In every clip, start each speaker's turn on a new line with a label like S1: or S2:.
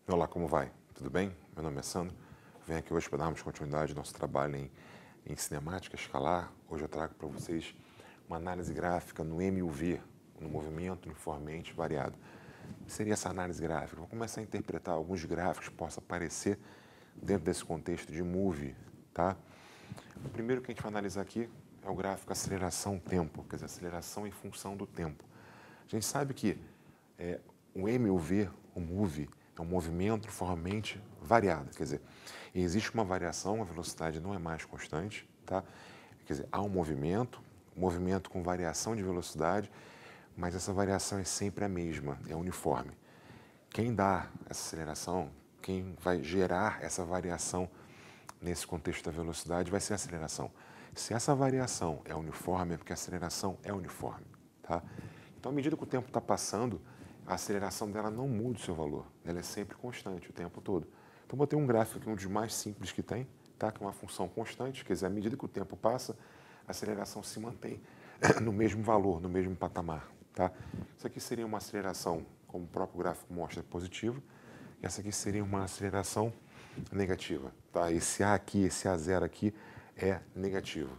S1: Olá, como vai? Tudo bem? Meu nome é Sandro. Venho aqui hoje para darmos continuidade ao nosso trabalho em cinemática escalar. Hoje eu trago para vocês uma análise gráfica no MUV, no movimento uniformemente variado. O que seria essa análise gráfica? Vou começar a interpretar alguns gráficos que possam aparecer dentro desse contexto de movie, tá? O primeiro que a gente vai analisar aqui é o gráfico aceleração-tempo, quer dizer, aceleração em função do tempo. A gente sabe que o MUV, o movie, é um movimento uniformemente variado, quer dizer, existe uma variação, a velocidade não é mais constante, tá? Quer dizer, há um movimento com variação de velocidade, mas essa variação é sempre a mesma, é uniforme. Quem dá essa aceleração, quem vai gerar essa variação nesse contexto da velocidade vai ser a aceleração. Se essa variação é uniforme, é porque a aceleração é uniforme, tá? Então, à medida que o tempo está passando, a aceleração dela não muda o seu valor, ela é sempre constante o tempo todo. Então, botei um gráfico aqui, um dos mais simples que tem, tá? Que é uma função constante, quer dizer, à medida que o tempo passa, a aceleração se mantém no mesmo valor, no mesmo patamar, tá? Isso aqui seria uma aceleração, como o próprio gráfico mostra, positiva, e essa aqui seria uma aceleração negativa, tá? Esse A aqui, esse A0 aqui é negativo,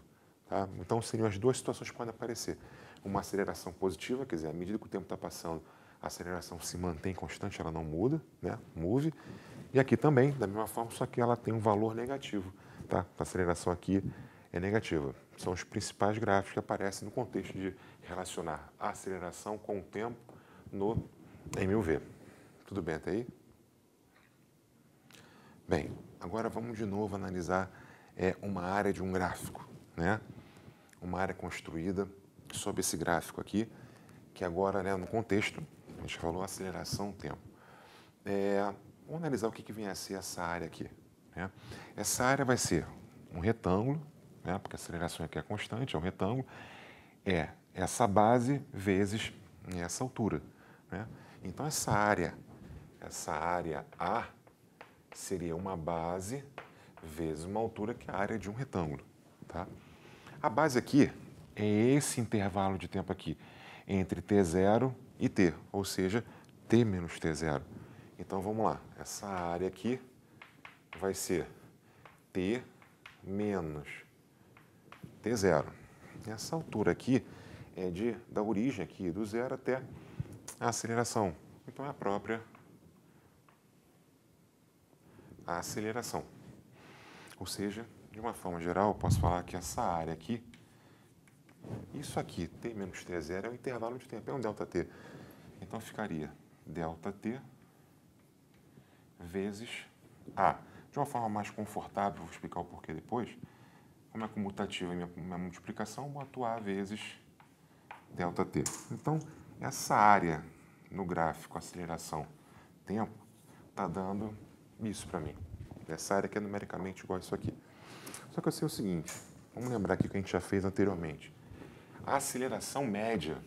S1: tá? Então, seriam as duas situações que podem aparecer. Uma aceleração positiva, quer dizer, à medida que o tempo está passando, a aceleração se mantém constante, ela não muda, né? Move. E aqui também, da mesma forma, só que ela tem um valor negativo, tá? A aceleração aqui é negativa. São os principais gráficos que aparecem no contexto de relacionar a aceleração com o tempo no MUV. Tudo bem até aí? Bem, agora vamos de novo analisar uma área de um gráfico, né? Uma área construída sobre esse gráfico aqui, que agora, né, no contexto, a gente falou aceleração, tempo. Vamos analisar o que vem a ser essa área aqui, né? Essa área vai ser um retângulo, né, porque a aceleração aqui é constante, é um retângulo, é essa base vezes essa altura, né? Então, essa área A seria uma base vezes uma altura, que é a área de um retângulo, tá? A base aqui é esse intervalo de tempo aqui, entre T0 e T, ou seja, T menos T0. Então, vamos lá. Essa área aqui vai ser T menos T0. Essa altura aqui é da origem aqui, do zero até a aceleração. Então, é a própria aceleração. Ou seja, de uma forma geral, eu posso falar que essa área aqui, isso aqui, T menos T0, é o intervalo de tempo, é um ΔT. Então, ficaria ΔT vezes A. De uma forma mais confortável, vou explicar o porquê depois. Como é comutativa minha multiplicação, boto A vezes ΔT. Então, essa área no gráfico aceleração tempo está dando isso para mim. Essa área que é numericamente igual a isso aqui. Só que eu sei o seguinte, vamos lembrar aqui o que a gente já fez anteriormente. A aceleração média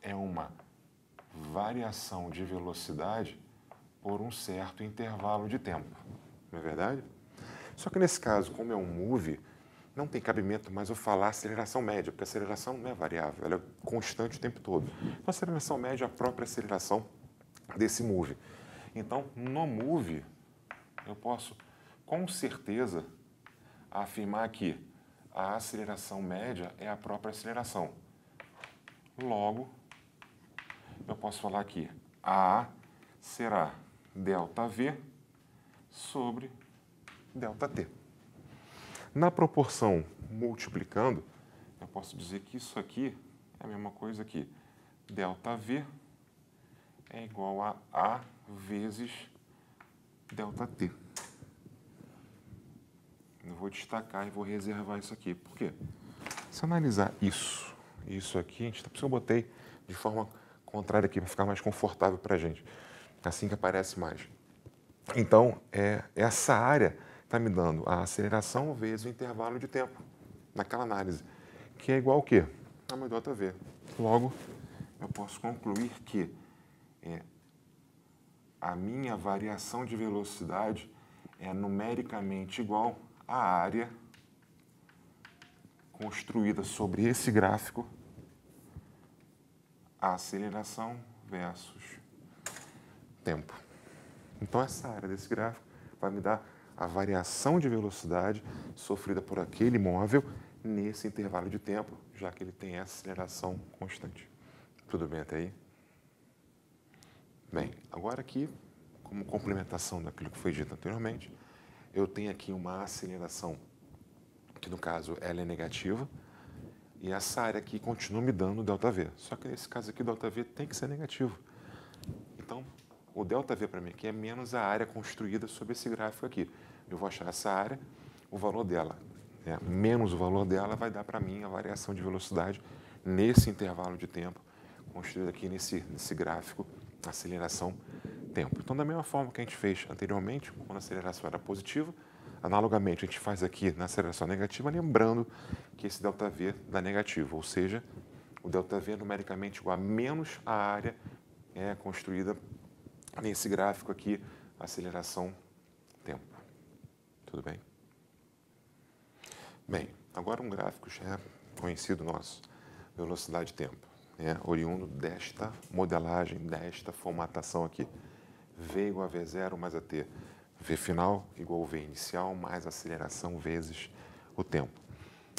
S1: é uma variação de velocidade por um certo intervalo de tempo, não é verdade? Só que nesse caso, como é um move, não tem cabimento mais eu falar aceleração média, porque a aceleração não é variável, ela é constante o tempo todo. Então, a aceleração média é a própria aceleração desse move. Então, no move, eu posso, com certeza, afirmar que a aceleração média é a própria aceleração. Logo, eu posso falar que A será ΔV sobre ΔT. Na proporção multiplicando, eu posso dizer que isso aqui é a mesma coisa que ΔV é igual a A vezes ΔT. Eu vou destacar e vou reservar isso aqui. Por quê? Se analisar isso aqui, por isso que eu botei de forma contrária aqui, para ficar mais confortável para a gente. Assim que aparece mais. Então, essa área está me dando a aceleração vezes o intervalo de tempo, naquela análise, que é igual ao quê? A meu ΔV. Logo, eu posso concluir que a minha variação de velocidade é numericamente igual à área construída sobre esse gráfico, a aceleração versus tempo. Então, essa área desse gráfico vai me dar a variação de velocidade sofrida por aquele móvel nesse intervalo de tempo, já que ele tem essa aceleração constante. Tudo bem até aí? Bem, agora aqui, como complementação daquilo que foi dito anteriormente, eu tenho aqui uma aceleração, que no caso ela é negativa, e essa área aqui continua me dando ΔV. Só que nesse caso aqui, o ΔV tem que ser negativo. Então, o ΔV para mim aqui é menos a área construída sobre esse gráfico aqui. Eu vou achar essa área, o valor dela, menos o valor dela, vai dar para mim a variação de velocidade nesse intervalo de tempo construído aqui nesse gráfico, aceleração, tempo. Então, da mesma forma que a gente fez anteriormente, quando a aceleração era positiva, analogamente a gente faz aqui na aceleração negativa, lembrando que esse ΔV dá negativo, ou seja, o ΔV é numericamente igual a menos a área construída nesse gráfico aqui, aceleração, tempo. Tudo bem? Bem, agora um gráfico já conhecido nosso, velocidade tempo, oriundo desta modelagem, desta formatação aqui. V igual a V0 mais a T. V final igual a V inicial mais aceleração vezes o tempo.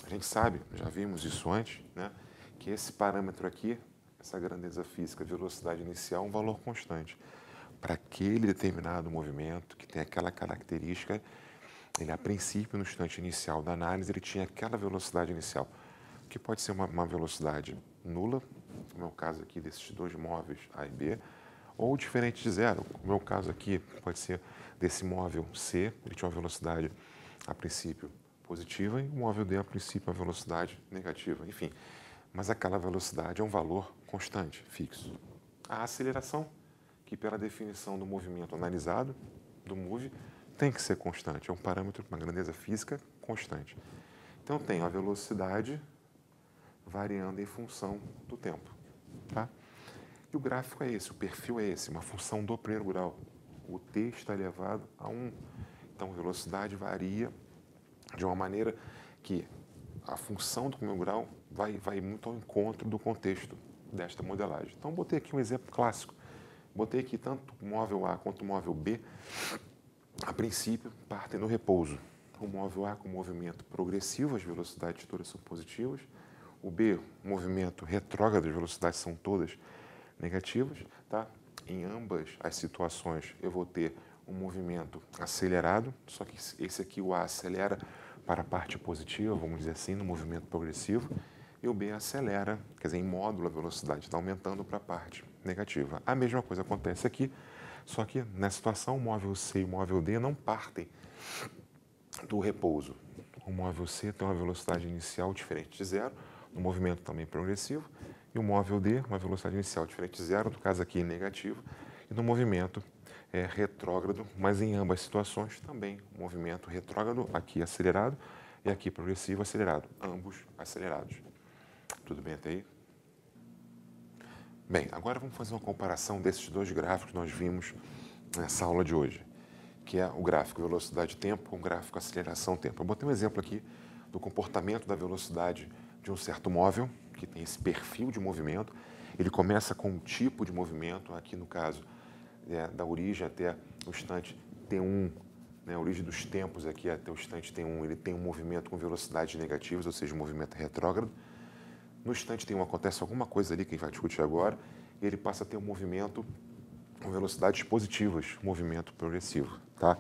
S1: A gente sabe, já vimos isso antes, que esse parâmetro aqui, essa grandeza física, velocidade inicial, é um valor constante. Para aquele determinado movimento que tem aquela característica, ele a princípio, no instante inicial da análise, ele tinha aquela velocidade inicial, que pode ser uma velocidade nula, como é o caso aqui desses dois móveis A e B, ou diferente de zero, como é o caso aqui, pode ser desse móvel C, ele tinha uma velocidade a princípio positiva, e o móvel D a princípio uma velocidade negativa, enfim. Mas aquela velocidade é um valor constante, fixo. A aceleração, que pela definição do movimento analisado, do MOVE, tem que ser constante, é um parâmetro para uma grandeza física constante. Então, eu tenho a velocidade variando em função do tempo. Tá? E o gráfico é esse, o perfil é esse, uma função do primeiro grau. O t está elevado a 1. Então, a velocidade varia de uma maneira que a função do primeiro grau vai muito ao encontro do contexto desta modelagem. Então, botei aqui um exemplo clássico. Botei aqui tanto o móvel A quanto o móvel B, a princípio, partem no repouso. O móvel A com movimento progressivo, as velocidades todas são positivas. O B, movimento retrógrado, as velocidades são todas negativas. Tá? Em ambas as situações, eu vou ter um movimento acelerado, só que esse aqui, o A, acelera para a parte positiva, vamos dizer assim, no movimento progressivo, e o B acelera, quer dizer, em módulo, a velocidade está aumentando para a parte negativa. A mesma coisa acontece aqui, só que nessa situação, o móvel C e o móvel D não partem do repouso. O móvel C tem uma velocidade inicial diferente de zero, no movimento também progressivo, e o móvel D, uma velocidade inicial diferente de zero, no caso aqui negativo, e no movimento retrógrado, mas em ambas situações também o movimento retrógrado, aqui acelerado, e aqui progressivo acelerado, ambos acelerados. Tudo bem até aí? Bem, agora vamos fazer uma comparação desses dois gráficos que nós vimos nessa aula de hoje, que é o gráfico velocidade-tempo com o gráfico aceleração-tempo. Eu botei um exemplo aqui do comportamento da velocidade de um certo móvel, que tem esse perfil de movimento. Ele começa com um tipo de movimento, aqui no caso, da origem até o instante T1, a origem dos tempos aqui até o instante T1, ele tem um movimento com velocidades negativas, ou seja, um movimento retrógrado. No instante T1 acontece alguma coisa ali que a gente vai discutir agora, e ele passa a ter um movimento com velocidades positivas, movimento progressivo, tá?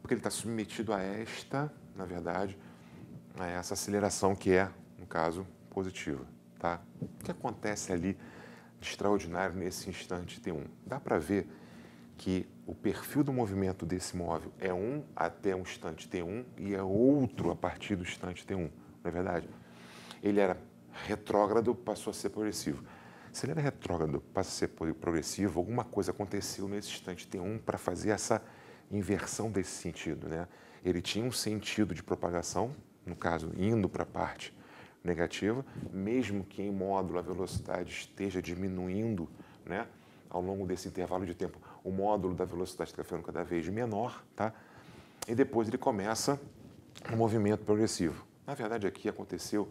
S1: Porque ele está submetido a esta, na verdade, a essa aceleração que é, no caso, positiva, tá? O que acontece ali de extraordinário nesse instante T1? Dá para ver que o perfil do movimento desse móvel é um até um instante T1 e é outro a partir do instante T1, não é verdade? Ele era retrógrado, passou a ser progressivo. Se ele era retrógrado, passa a ser progressivo, alguma coisa aconteceu nesse instante T1 para fazer essa inversão desse sentido, né? Ele tinha um sentido de propagação, no caso, indo para a parte negativa, mesmo que em módulo a velocidade esteja diminuindo, né? Ao longo desse intervalo de tempo, o módulo da velocidade está ficando cada vez menor, tá? E depois ele começa um movimento progressivo. Na verdade, aqui aconteceu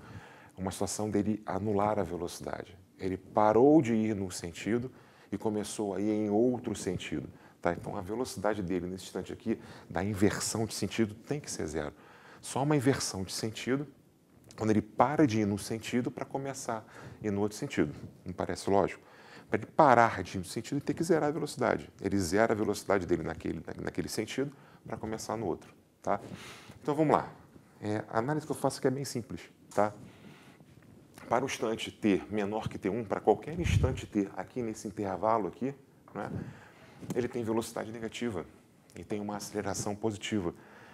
S1: uma situação dele anular a velocidade. Ele parou de ir num sentido e começou a ir em outro sentido. Tá? Então, a velocidade dele nesse instante aqui, da inversão de sentido, tem que ser zero. Só uma inversão de sentido, quando ele para de ir no sentido para começar a ir no outro sentido. Não parece lógico? Para ele parar de ir no sentido, ele tem que zerar a velocidade. Ele zera a velocidade dele naquele sentido para começar no outro. Tá? Então, vamos lá. A análise que eu faço aqui é bem simples. Tá? Para o instante t menor que t1, para qualquer instante t aqui nesse intervalo aqui, né, ele tem velocidade negativa e tem uma aceleração positiva.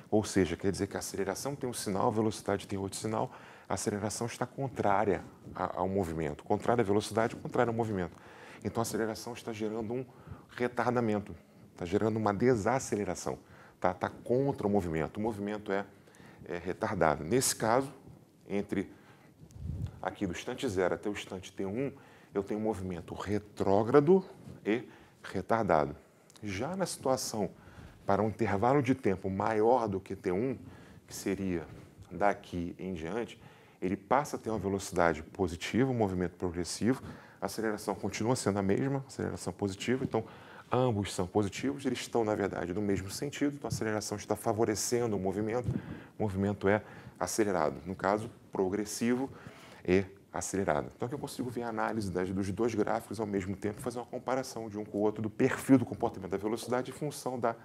S1: Ou seja, quer dizer que a aceleração tem um sinal, a velocidade tem outro sinal, a aceleração está contrária ao movimento, contrária à velocidade, contrária ao movimento. Então, a aceleração está gerando um retardamento, está gerando uma desaceleração, está contra o movimento é retardado. Nesse caso, entre aqui do instante 0 até o instante t1, eu tenho um movimento retrógrado e retardado. Já na situação para um intervalo de tempo maior do que t1, que seria daqui em diante, ele passa a ter uma velocidade positiva, um movimento progressivo, a aceleração continua sendo a mesma, aceleração positiva, então ambos são positivos, eles estão, na verdade, no mesmo sentido, então a aceleração está favorecendo o movimento é acelerado, no caso, progressivo e acelerado. Então, aqui eu consigo ver a análise dos dois gráficos ao mesmo tempo, fazer uma comparação de um com o outro do perfil do comportamento da velocidade em função da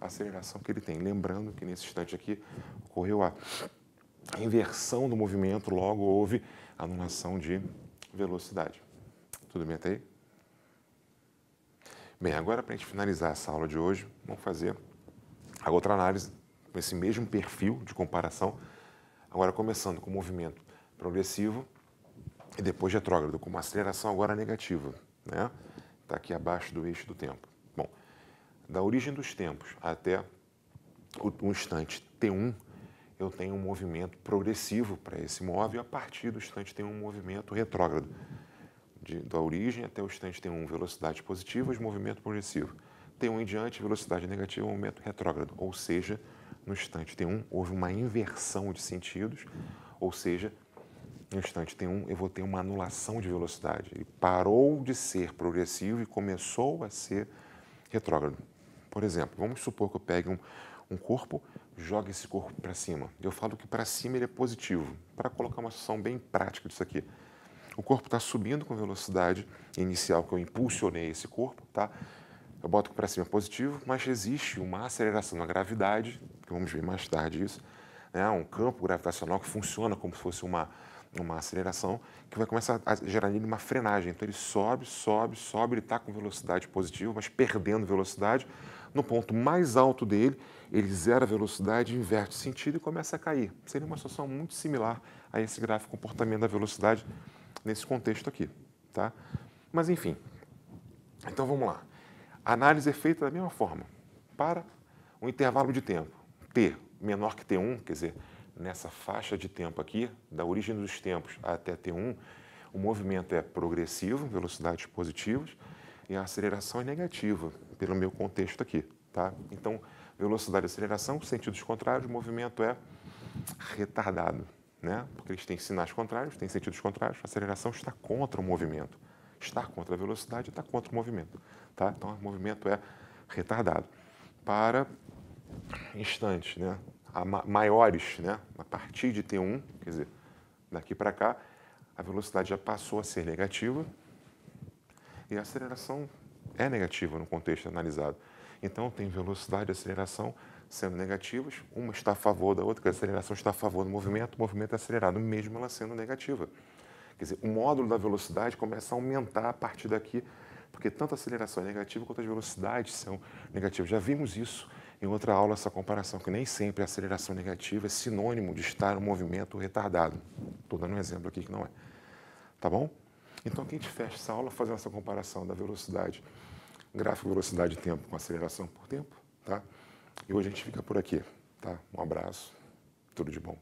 S1: aceleração que ele tem. Lembrando que nesse instante aqui ocorreu a inversão do movimento, logo houve anulação de velocidade. Tudo bem até aí? Bem, agora para a gente finalizar essa aula de hoje, vamos fazer a outra análise com esse mesmo perfil de comparação, agora começando com o movimento progressivo e depois retrógrado, com uma aceleração agora negativa, né? Está aqui abaixo do eixo do tempo. Bom, da origem dos tempos até o instante t1, eu tenho um movimento progressivo para esse móvel, e a partir do instante tem um movimento retrógrado. Da origem até o instante t1, velocidade positiva, movimento progressivo. T1 em diante, velocidade negativa, movimento retrógrado. Ou seja, no instante t1 houve uma inversão de sentidos, ou seja, no instante t1 eu vou ter uma anulação de velocidade. Ele parou de ser progressivo e começou a ser retrógrado. Por exemplo, vamos supor que eu pegue um corpo, jogue esse corpo para cima. Eu falo que para cima ele é positivo, para colocar uma situação bem prática disso aqui. O corpo está subindo com velocidade inicial, que eu impulsionei esse corpo, tá? Eu boto para cima positivo, mas existe uma aceleração na gravidade, que vamos ver mais tarde isso, né? Um campo gravitacional que funciona como se fosse uma aceleração, que vai começar a gerar nele uma frenagem. Então ele sobe, ele está com velocidade positiva, mas perdendo velocidade. No ponto mais alto dele, ele zera a velocidade, inverte o sentido e começa a cair. Seria uma situação muito similar a esse gráfico de comportamento da velocidade nesse contexto aqui, tá? Mas, enfim, então vamos lá. A análise é feita da mesma forma. Para um intervalo de tempo, t menor que t1, quer dizer, nessa faixa de tempo aqui, da origem dos tempos até t1, o movimento é progressivo, velocidades positivas, e a aceleração é negativa, pelo meu contexto aqui, tá? Então, velocidade e aceleração, sentidos contrários, o movimento é retardado, né? Porque eles têm sinais contrários, têm sentidos contrários, a aceleração está contra o movimento. Está contra a velocidade, está contra o movimento. Tá? Então, o movimento é retardado. Para instantes, né? Maiores, né? A partir de t1, quer dizer, daqui para cá, a velocidade já passou a ser negativa e a aceleração é negativa no contexto analisado. Então, tem velocidade e aceleração sendo negativas, uma está a favor da outra, que a aceleração está a favor do movimento, o movimento é acelerado, mesmo ela sendo negativa. Quer dizer, o módulo da velocidade começa a aumentar a partir daqui, porque tanto a aceleração é negativa quanto as velocidades são negativas. Já vimos isso em outra aula, essa comparação, que nem sempre a aceleração negativa é sinônimo de estar um movimento retardado. Estou dando um exemplo aqui que não é. Tá bom? Então, aqui a gente fecha essa aula fazendo essa comparação da velocidade, gráfico velocidade e tempo com aceleração por tempo, tá? E hoje a gente fica por aqui, tá? Um abraço, tudo de bom.